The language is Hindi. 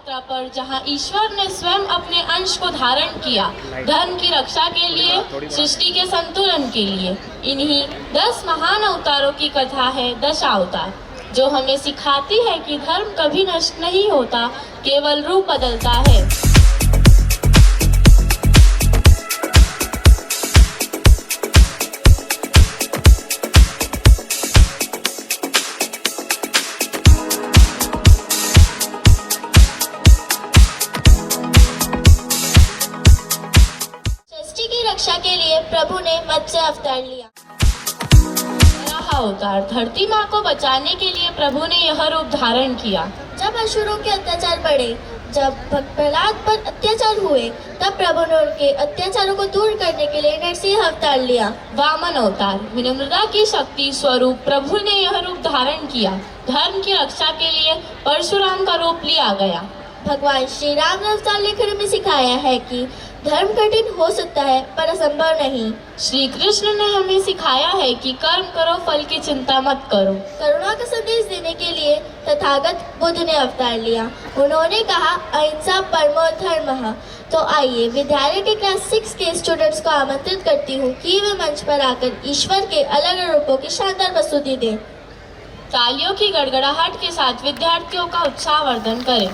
यात्रा पर जहां ईश्वर ने स्वयं अपने अंश को धारण किया, धर्म की रक्षा के लिए, सृष्टि के संतुलन के लिए। इन्हीं 10 महान अवतारों की कथा है दशावतार, जो हमें सिखाती है कि धर्म कभी नष्ट नहीं होता, केवल रूप बदलता है। रक्षा के लिए प्रभु ने मत्स्य अवतार लिया। अवतार धरती माँ को बचाने के लिए प्रभु ने यह रूप धारण किया। जब असुरों के अत्याचार बढ़े, जब भक्त प्रहलाद पर अत्याचार हुए, तब प्रभु ने उनके अत्याचारों को दूर करने के लिए नरसिंह अवतार लिया। वामन अवतार विनम्रता की शक्ति स्वरूप प्रभु ने यह रूप धारण किया। धर्म की रक्षा के लिए परशुराम का रूप लिया गया। भगवान श्री राम ने अवतार लेकर हमें सिखाया है कि धर्म कठिन हो सकता है पर असंभव नहीं। श्री कृष्ण ने हमें सिखाया है कि कर्म करो, फल की चिंता मत करो। करुणा का संदेश देने के लिए तथागत बुद्ध ने अवतार लिया। उन्होंने कहा, अहिंसा परमो धर्मः। तो आइए विद्यालय के क्लास 6 के स्टूडेंट्स को आमंत्रित करती हूँ कि वे मंच पर आकर ईश्वर के अलग अलग रूपों की शानदार प्रस्तुति दें। तालियों की गड़गड़ाहट के साथ विद्यार्थियों का उत्साहवर्धन करें।